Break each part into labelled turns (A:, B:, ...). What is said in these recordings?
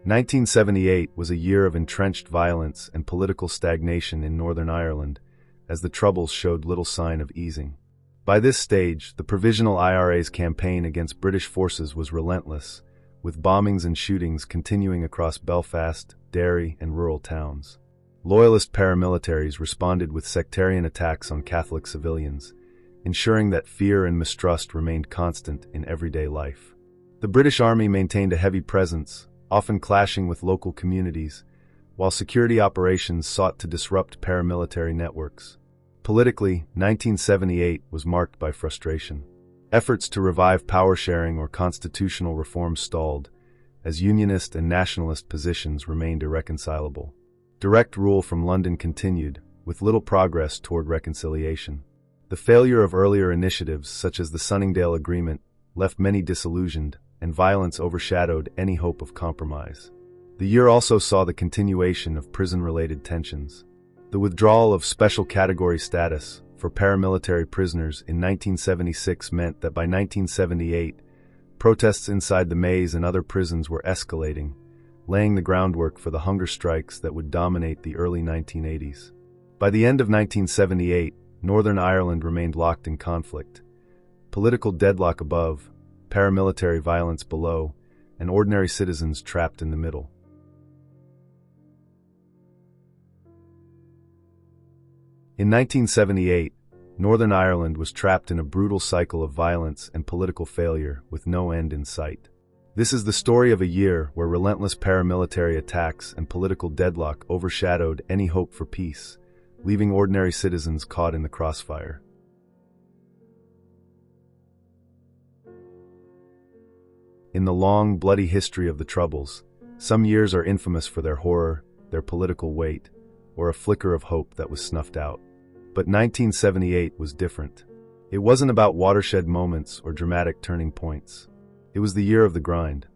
A: 1978 was a year of entrenched violence and political stagnation in Northern Ireland, as the Troubles showed little sign of easing. By this stage, the Provisional IRA's campaign against British forces was relentless, with bombings and shootings continuing across Belfast, Derry, and rural towns. Loyalist paramilitaries responded with sectarian attacks on Catholic civilians, ensuring that fear and mistrust remained constant in everyday life. The British Army maintained a heavy presence, often clashing with local communities, while security operations sought to disrupt paramilitary networks. Politically, 1978 was marked by frustration. Efforts to revive power sharing or constitutional reform stalled, as unionist and nationalist positions remained irreconcilable. Direct rule from London continued, with little progress toward reconciliation. The failure of earlier initiatives, such as the Sunningdale Agreement, left many disillusioned, and violence overshadowed any hope of compromise. The year also saw the continuation of prison-related tensions. The withdrawal of special category status for paramilitary prisoners in 1976 meant that by 1978, protests inside the Maze and other prisons were escalating, laying the groundwork for the hunger strikes that would dominate the early 1980s. By the end of 1978, Northern Ireland remained locked in conflict. Political deadlock above, paramilitary violence below, and ordinary citizens trapped in the middle. In 1978, Northern Ireland was trapped in a brutal cycle of violence and political failure with no end in sight. This is the story of a year where relentless paramilitary attacks and political deadlock overshadowed any hope for peace, leaving ordinary citizens caught in the crossfire. In the long, bloody history of the Troubles, some years are infamous for their horror, their political weight, or a flicker of hope that was snuffed out. But 1978 was different. It wasn't about watershed moments or dramatic turning points. It was the year of the grind,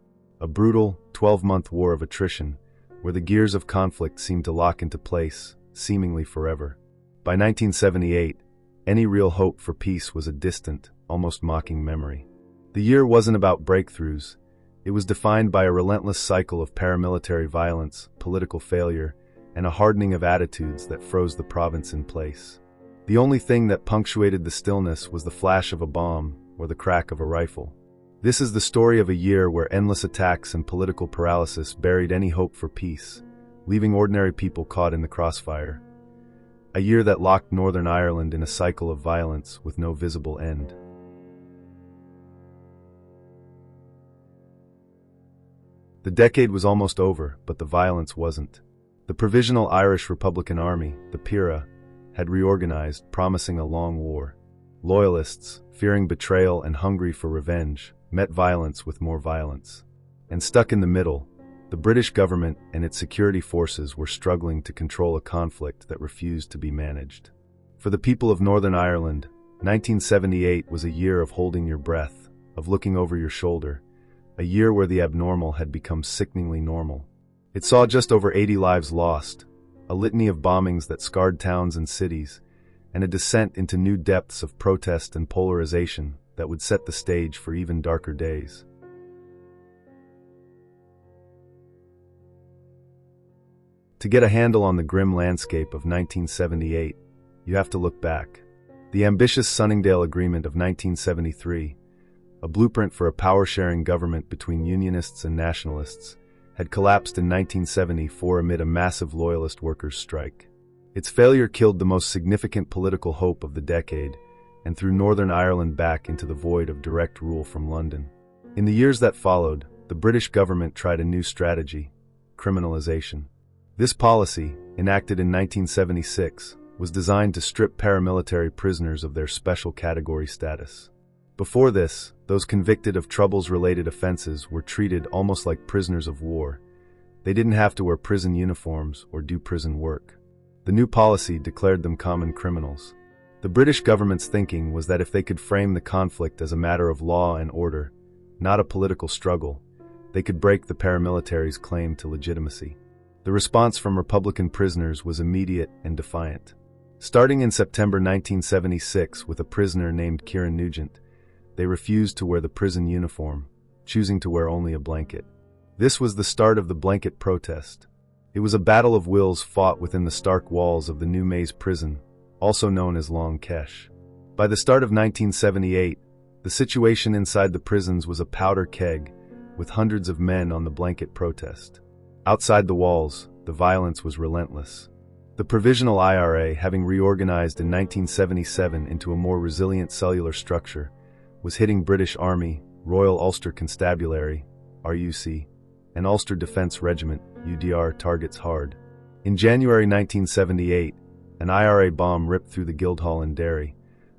A: a brutal, 12-month war of attrition, where the gears of conflict seemed to lock into place, seemingly forever. By 1978, any real hope for peace was a distant, almost mocking memory. The year wasn't about breakthroughs. It was defined by a relentless cycle of paramilitary violence, political failure, and a hardening of attitudes that froze the province in place. The only thing that punctuated the stillness was the flash of a bomb or the crack of a rifle. This is the story of a year where endless attacks and political paralysis buried any hope for peace, leaving ordinary people caught in the crossfire. A year that locked Northern Ireland in a cycle of violence with no visible end. The decade was almost over, but the violence wasn't. The Provisional Irish Republican Army, the PIRA, had reorganized, promising a long war. Loyalists, fearing betrayal and hungry for revenge, met violence with more violence. And stuck in the middle, the British government and its security forces were struggling to control a conflict that refused to be managed. For the people of Northern Ireland, 1978 was a year of holding your breath, of looking over your shoulder, a year where the abnormal had become sickeningly normal. It saw just over 80 lives lost, a litany of bombings that scarred towns and cities, and a descent into new depths of protest and polarization that would set the stage for even darker days. To get a handle on the grim landscape of 1978, you have to look back. The ambitious Sunningdale Agreement of 1973, a blueprint for a power-sharing government between unionists and nationalists, had collapsed in 1974 amid a massive loyalist workers' strike. Its failure killed the most significant political hope of the decade and threw Northern Ireland back into the void of direct rule from London. In the years that followed, the British government tried a new strategy: criminalization. This policy, enacted in 1976, was designed to strip paramilitary prisoners of their special category status. Before this, those convicted of Troubles-related offenses were treated almost like prisoners of war. They didn't have to wear prison uniforms or do prison work. The new policy declared them common criminals. The British government's thinking was that if they could frame the conflict as a matter of law and order, not a political struggle, they could break the paramilitary's claim to legitimacy. The response from Republican prisoners was immediate and defiant. Starting in September 1976 with a prisoner named Kieran Nugent, they refused to wear the prison uniform, choosing to wear only a blanket. This was the start of the blanket protest. It was a battle of wills fought within the stark walls of the New Maze prison, also known as Long Kesh. By the start of 1978, the situation inside the prisons was a powder keg, with hundreds of men on the blanket protest. Outside the walls, the violence was relentless. The Provisional IRA, having reorganized in 1977 into a more resilient cellular structure, was hitting British Army, Royal Ulster Constabulary, RUC, and Ulster Defence Regiment, UDR, targets hard. In January 1978, an IRA bomb ripped through the Guildhall in Derry,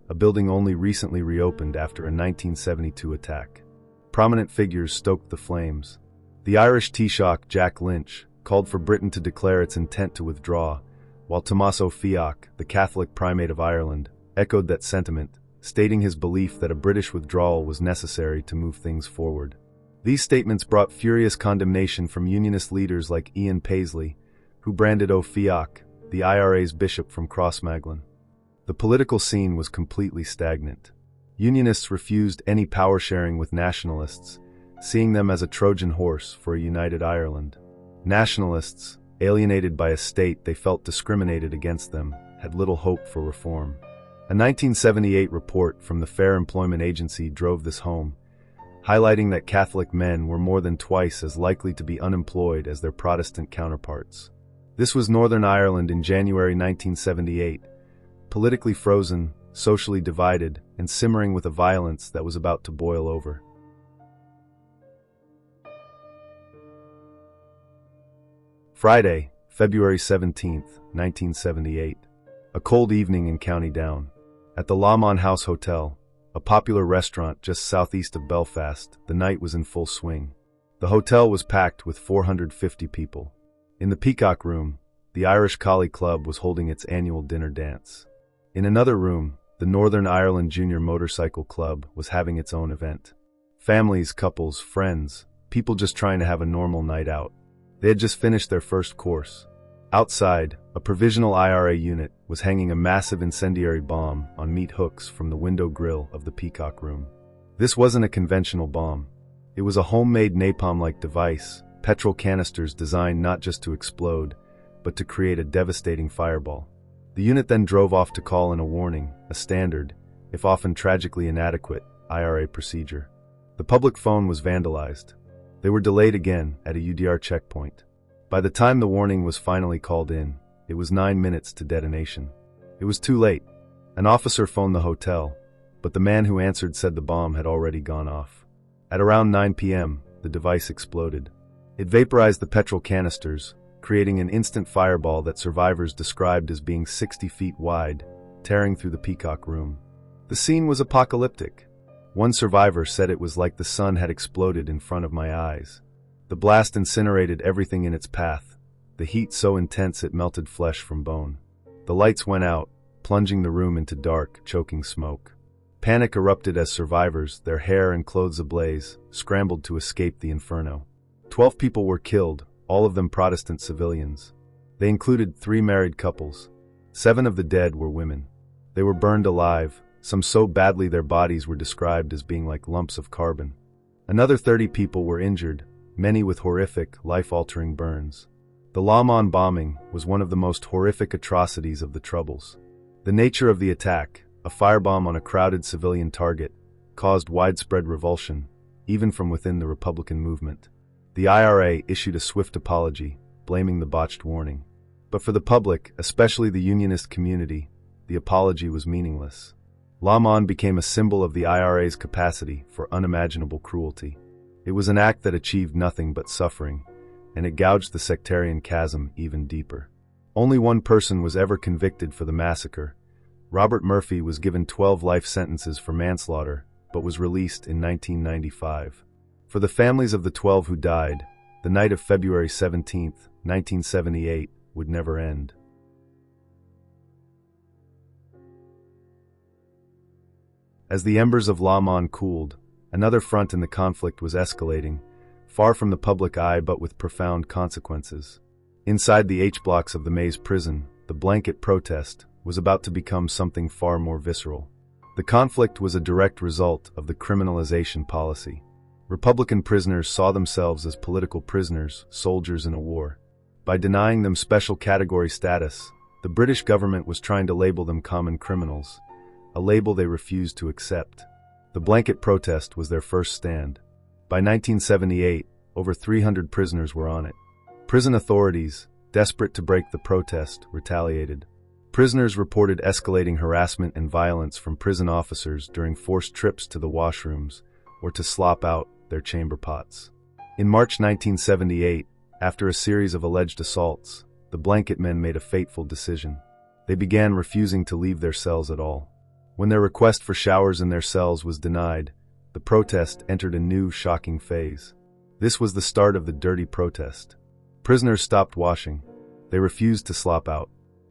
A: a building only recently reopened after a 1972 attack. Prominent figures stoked the flames. The Irish Taoiseach Jack Lynch called for Britain to declare its intent to withdraw, while Tommaso Fiacco, the Catholic Primate of Ireland, echoed that sentiment, stating his belief that a British withdrawal was necessary to move things forward. These statements brought furious condemnation from unionist leaders like Ian Paisley, who branded Fiacco, the IRA's bishop from Crossmaglen. The political scene was completely stagnant. Unionists refused any power sharing with nationalists, seeing them as a Trojan horse for a united Ireland. Nationalists, alienated by a state they felt discriminated against them, had little hope for reform. A 1978 report from the Fair Employment Agency drove this home, highlighting that Catholic men were more than twice as likely to be unemployed as their Protestant counterparts. This was Northern Ireland in January 1978, politically frozen, socially divided, and simmering with a violence that was about to boil over. Friday, February 17, 1978. A cold evening in County Down. At the Lomond House Hotel, a popular restaurant just southeast of Belfast, the night was in full swing. The hotel was packed with 450 people. In the Peacock Room, the Irish Collie Club was holding its annual dinner dance. In another room, the Northern Ireland Junior Motorcycle Club was having its own event. Families, couples, friends, people just trying to have a normal night out. They had just finished their first course. Outside, a Provisional IRA unit was hanging a massive incendiary bomb on meat hooks from the window grill of the Peacock Room. This wasn't a conventional bomb. It was a homemade napalm-like device, petrol canisters designed not just to explode, but to create a devastating fireball. The unit then drove off to call in a warning, a standard, if often tragically inadequate, IRA procedure. The public phone was vandalized. They were delayed again at a UDR checkpoint. By the time the warning was finally called in, it was 9 minutes to detonation. It was too late. An officer phoned the hotel, but the man who answered said the bomb had already gone off. At around 9 p.m., the device exploded. It vaporized the petrol canisters, creating an instant fireball that survivors described as being 60 feet wide, tearing through the Peacock Room. The scene was apocalyptic. One survivor said it was like the sun had exploded in front of my eyes. The blast incinerated everything in its path, the heat so intense it melted flesh from bone. The lights went out, plunging the room into dark, choking smoke. Panic erupted as survivors, their hair and clothes ablaze, scrambled to escape the inferno. 12 people were killed, all of them Protestant civilians. They included 3 married couples. 7 of the dead were women. They were burned alive, some so badly their bodies were described as being like lumps of carbon. Another 30 people were injured, many with horrific, life-altering burns. The Lomond bombing was one of the most horrific atrocities of the Troubles. The nature of the attack, a firebomb on a crowded civilian target, caused widespread revulsion, even from within the Republican movement. The IRA issued a swift apology, blaming the botched warning. But for the public, especially the unionist community, the apology was meaningless. Lomond became a symbol of the IRA's capacity for unimaginable cruelty. It was an act that achieved nothing but suffering, and it gouged the sectarian chasm even deeper. Only one person was ever convicted for the massacre. Robert Murphy was given 12 life sentences for manslaughter, but was released in 1995. For the families of the 12 who died, the night of February 17, 1978, would never end. As the embers of Lomond cooled, another front in the conflict was escalating, far from the public eye but with profound consequences. Inside the H-blocks of the Maze prison, the blanket protest was about to become something far more visceral. The conflict was a direct result of the criminalization policy. Republican prisoners saw themselves as political prisoners, soldiers in a war. By denying them special category status, the British government was trying to label them common criminals, a label they refused to accept. The blanket protest was their first stand. By 1978, over 300 prisoners were on it. Prison authorities, desperate to break the protest, retaliated. Prisoners reported escalating harassment and violence from prison officers during forced trips to the washrooms or to slop out their chamber pots. In March 1978, after a series of alleged assaults, the blanket men made a fateful decision. They began refusing to leave their cells at all. When their request for showers in their cells was denied, the protest entered a new, shocking phase. This was the start of the dirty protest. Prisoners stopped washing. They refused to slop out.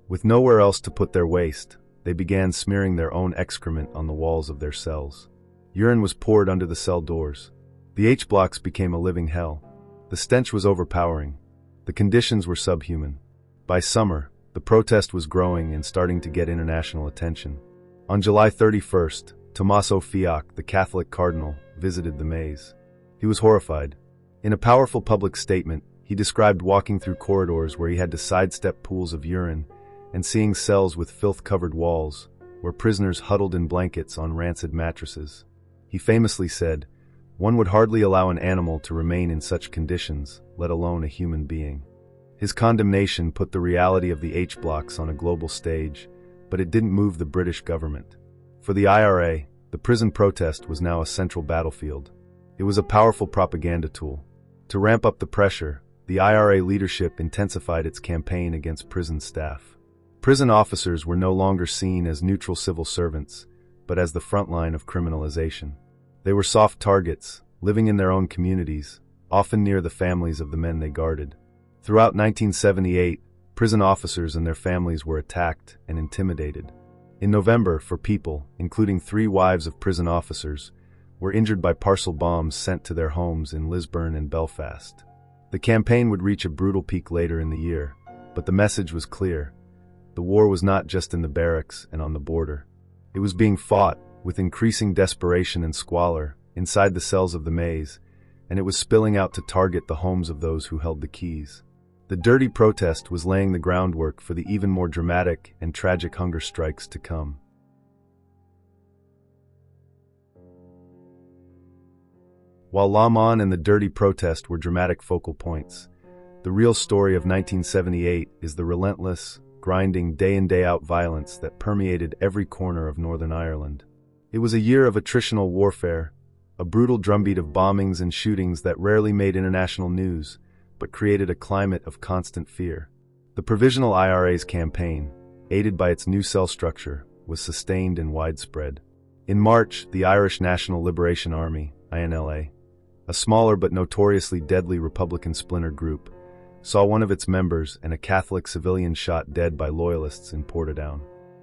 A: With nowhere else to put their waste, they began smearing their own excrement on the walls of their cells. Urine was poured under the cell doors. The H-blocks became a living hell. The stench was overpowering. The conditions were subhuman. By summer, the protest was growing and starting to get international attention. On July 31st, Tommaso Fiacco, the Catholic cardinal, visited the maze. He was horrified. In a powerful public statement, he described walking through corridors where he had to sidestep pools of urine and seeing cells with filth-covered walls, where prisoners huddled in blankets on rancid mattresses. He famously said, "One would hardly allow an animal to remain in such conditions, let alone a human being." His condemnation put the reality of the H-blocks on a global stage, but it didn't move the British government. For the IRA, the prison protest was now a central battlefield. It was a powerful propaganda tool. To ramp up the pressure, the IRA leadership intensified its campaign against prison staff. Prison officers were no longer seen as neutral civil servants, but as the front line of criminalization. They were soft targets, living in their own communities, often near the families of the men they guarded. Throughout 1978, prison officers and their families were attacked and intimidated. In November, 4 people, including 3 wives of prison officers, were injured by parcel bombs sent to their homes in Lisburn and Belfast. The campaign would reach a brutal peak later in the year, but the message was clear. The war was not just in the barracks and on the border. It was being fought, with increasing desperation and squalor, inside the cells of the maze, and it was spilling out to target the homes of those who held the keys. The dirty protest was laying the groundwork for the even more dramatic and tragic hunger strikes to come. While La Mon and the dirty protest were dramatic focal points, the real story of 1978 is the relentless, grinding day-in day-out violence that permeated every corner of Northern Ireland. It was a year of attritional warfare, a brutal drumbeat of bombings and shootings that rarely made international news, but created a climate of constant fear. The Provisional IRA's campaign, aided by its new cell structure, was sustained and widespread. In March, the Irish National Liberation Army, INLA, a smaller but notoriously deadly Republican splinter group, saw one of its members and a Catholic civilian shot dead by loyalists in Portadown.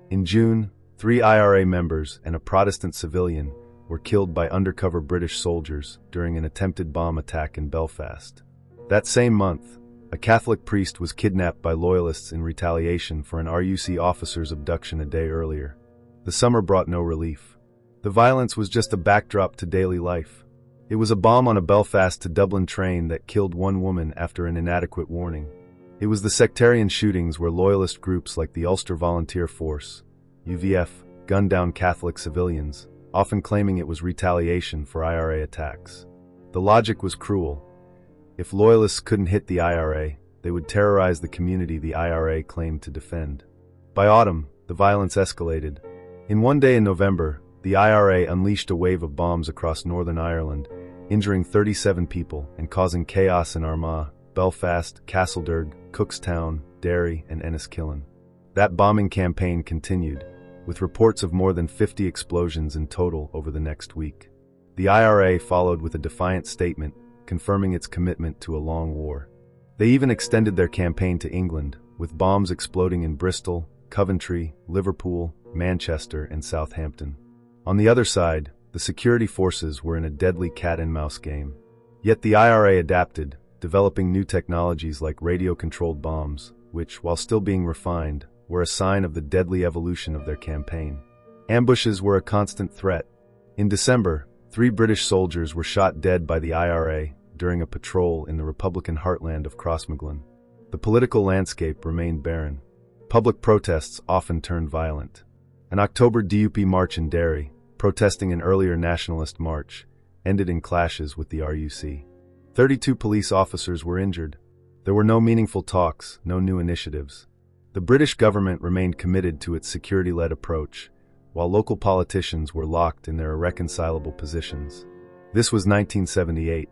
A: In June, 3 IRA members and a Protestant civilian were killed by undercover British soldiers during an attempted bomb attack in Belfast. That same month, a Catholic priest was kidnapped by loyalists in retaliation for an RUC officer's abduction a day earlier. The summer brought no relief. The violence was just a backdrop to daily life. It was a bomb on a Belfast to Dublin train that killed 1 woman after an inadequate warning. It was the sectarian shootings where loyalist groups like the Ulster Volunteer Force, UVF, gunned down Catholic civilians, often claiming it was retaliation for IRA attacks. The logic was cruel. If loyalists couldn't hit the IRA, they would terrorize the community the IRA claimed to defend. By autumn, the violence escalated. In one day in November, the IRA unleashed a wave of bombs across Northern Ireland, injuring 37 people and causing chaos in Armagh, Belfast, Castlederg, Cookstown, Derry, and Enniskillen. That bombing campaign continued, with reports of more than 50 explosions in total over the next week. The IRA followed with a defiant statement, confirming its commitment to a long war. They even extended their campaign to England, with bombs exploding in Bristol, Coventry, Liverpool, Manchester, and Southampton. On the other side, the security forces were in a deadly cat-and-mouse game. Yet the IRA adapted, developing new technologies like radio-controlled bombs, which, while still being refined, were a sign of the deadly evolution of their campaign. Ambushes were a constant threat. In December, 3 British soldiers were shot dead by the IRA during a patrol in the Republican heartland of Crossmaglen. The political landscape remained barren. Public protests often turned violent. An October DUP march in Derry, protesting an earlier nationalist march, ended in clashes with the RUC. 32 police officers were injured. There were no meaningful talks, no new initiatives. The British government remained committed to its security-led approach, while local politicians were locked in their irreconcilable positions. This was 1978,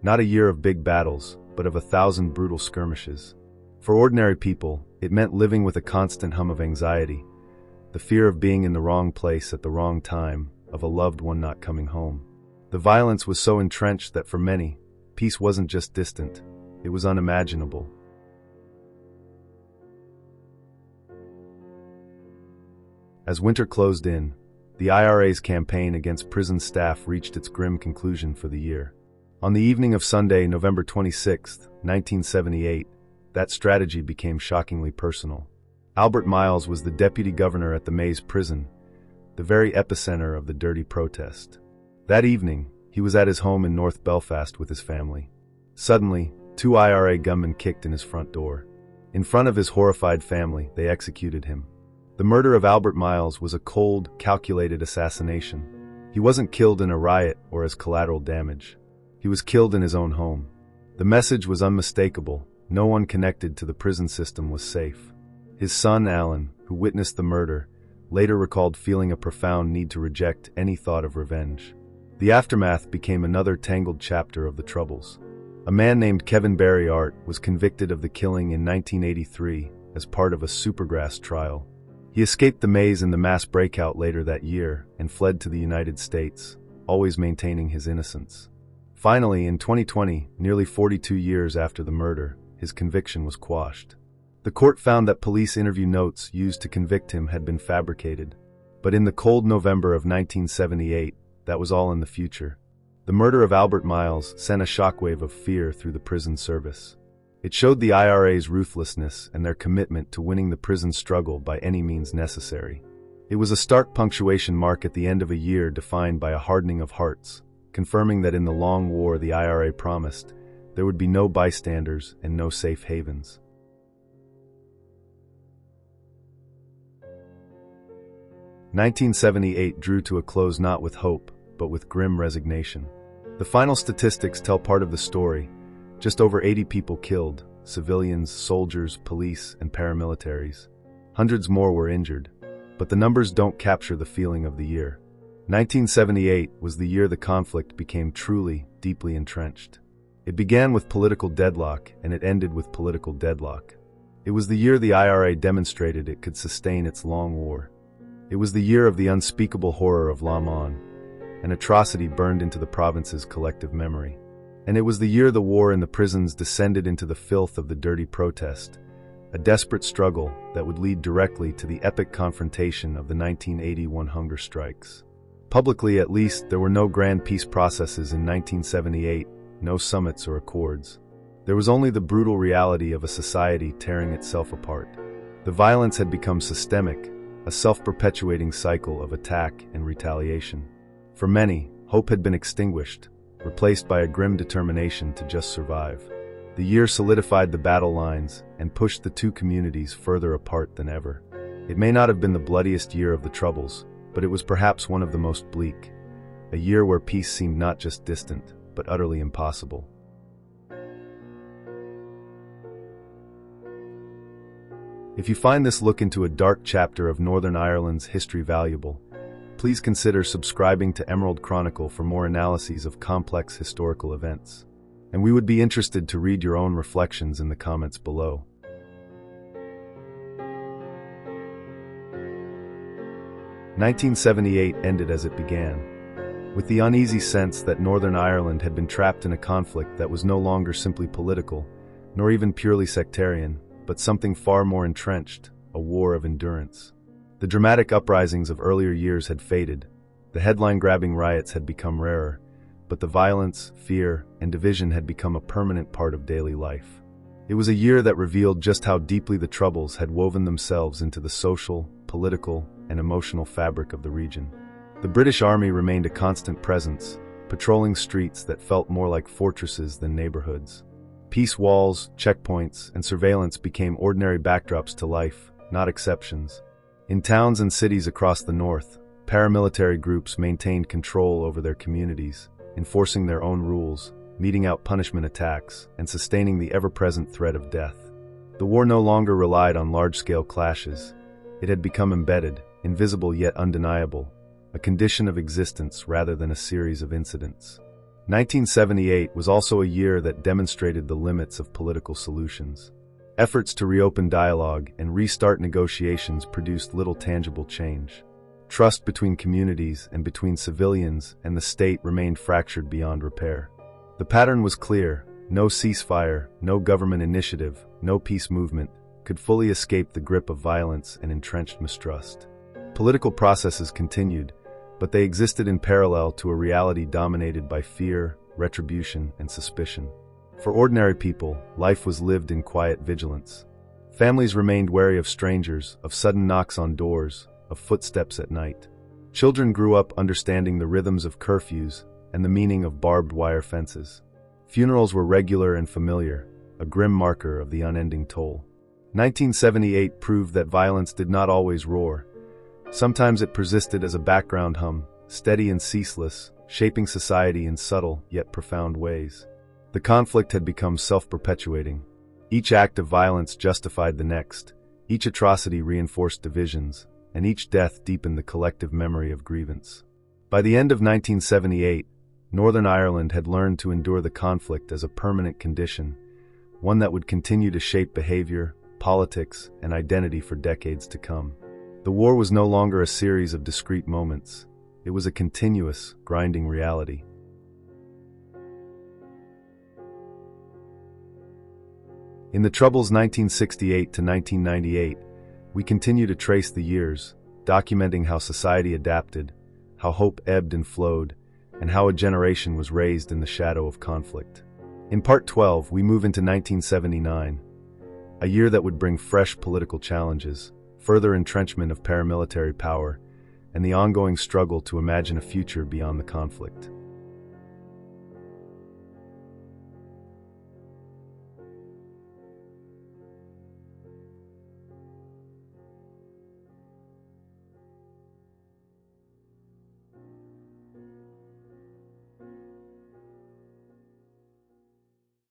A: not a year of big battles, but of 1,000 brutal skirmishes. For ordinary people, it meant living with a constant hum of anxiety, the fear of being in the wrong place at the wrong time, of a loved one not coming home. The violence was so entrenched that for many, peace wasn't just distant, it was unimaginable. As winter closed in, the IRA's campaign against prison staff reached its grim conclusion for the year. On the evening of Sunday, November 26, 1978, that strategy became shockingly personal. Albert Miles was the deputy governor at the Maze prison, the very epicenter of the dirty protest. That evening, he was at his home in North Belfast with his family. Suddenly, 2 IRA gunmen kicked in his front door. In front of his horrified family, they executed him. The murder of Albert Miles was a cold, calculated assassination. He wasn't killed in a riot or as collateral damage. He was killed in his own home. The message was unmistakable. No one connected to the prison system was safe. His son, Alan, who witnessed the murder, later recalled feeling a profound need to reject any thought of revenge. The aftermath became another tangled chapter of the Troubles. A man named Kevin Barry Art was convicted of the killing in 1983 as part of a Supergrass trial. He escaped the Maze in the mass breakout later that year and fled to the United States, always maintaining his innocence. Finally, in 2020, nearly 42 years after the murder, his conviction was quashed. The court found that police interview notes used to convict him had been fabricated. But in the cold November of 1978, that was all in the future. The murder of Albert Miles sent a shockwave of fear through the prison service. It showed the IRA's ruthlessness and their commitment to winning the prison struggle by any means necessary. It was a stark punctuation mark at the end of a year defined by a hardening of hearts, confirming that in the long war the IRA promised, there would be no bystanders and no safe havens. "1978 drew to a close not with hope, but with grim resignation. The final statistics tell part of the story. Just over 80 people killed, civilians, soldiers, police, and paramilitaries. Hundreds more were injured. But the numbers don't capture the feeling of the year. 1978 was the year the conflict became truly, deeply entrenched. It began with political deadlock, and it ended with political deadlock. It was the year the IRA demonstrated it could sustain its long war. It was the year of the unspeakable horror of La Mon, an atrocity burned into the province's collective memory. And it was the year the war in the prisons descended into the filth of the dirty protest, a desperate struggle that would lead directly to the epic confrontation of the 1981 hunger strikes. Publicly, at least, there were no grand peace processes in 1978, no summits or accords. There was only the brutal reality of a society tearing itself apart. The violence had become systemic, a self-perpetuating cycle of attack and retaliation. For many, hope had been extinguished, replaced by a grim determination to just survive. The year solidified the battle lines and pushed the two communities further apart than ever. It may not have been the bloodiest year of the Troubles, but it was perhaps one of the most bleak, a year where peace seemed not just distant, but utterly impossible. If you find this look into a dark chapter of Northern Ireland's history valuable, please consider subscribing to Emerald Chronicle for more analyses of complex historical events. And we would be interested to read your own reflections in the comments below. "1978 ended as it began, with the uneasy sense that Northern Ireland had been trapped in a conflict that was no longer simply political, nor even purely sectarian, but something far more entrenched, a war of endurance. The dramatic uprisings of earlier years had faded, the headline-grabbing riots had become rarer, but the violence, fear, and division had become a permanent part of daily life. It was a year that revealed just how deeply the Troubles had woven themselves into the social, political, and emotional fabric of the region. The British Army remained a constant presence, patrolling streets that felt more like fortresses than neighborhoods. Peace walls, checkpoints, and surveillance became ordinary backdrops to life, not exceptions. In towns and cities across the north, paramilitary groups maintained control over their communities, enforcing their own rules, meting out punishment attacks, and sustaining the ever-present threat of death. The war no longer relied on large-scale clashes. It had become embedded, invisible yet undeniable, a condition of existence rather than a series of incidents. 1978 was also a year that demonstrated the limits of political solutions. Efforts to reopen dialogue and restart negotiations produced little tangible change. Trust between communities and between civilians and the state remained fractured beyond repair. The pattern was clear: no ceasefire, no government initiative, no peace movement could fully escape the grip of violence and entrenched mistrust. Political processes continued, but they existed in parallel to a reality dominated by fear, retribution, and suspicion. For ordinary people, life was lived in quiet vigilance. Families remained wary of strangers, of sudden knocks on doors, of footsteps at night. Children grew up understanding the rhythms of curfews and the meaning of barbed wire fences. Funerals were regular and familiar, a grim marker of the unending toll. 1978 proved that violence did not always roar. Sometimes it persisted as a background hum, steady and ceaseless, shaping society in subtle yet profound ways. The conflict had become self-perpetuating. Each act of violence justified the next, each atrocity reinforced divisions, and each death deepened the collective memory of grievance. By the end of 1978, Northern Ireland had learned to endure the conflict as a permanent condition, one that would continue to shape behavior, politics, and identity for decades to come. The war was no longer a series of discrete moments. It was a continuous, grinding reality. In the Troubles 1968 to 1998, we continue to trace the years, documenting how society adapted, how hope ebbed and flowed, and how a generation was raised in the shadow of conflict. In Part 12, we move into 1979, a year that would bring fresh political challenges, further entrenchment of paramilitary power, and the ongoing struggle to imagine a future beyond the conflict.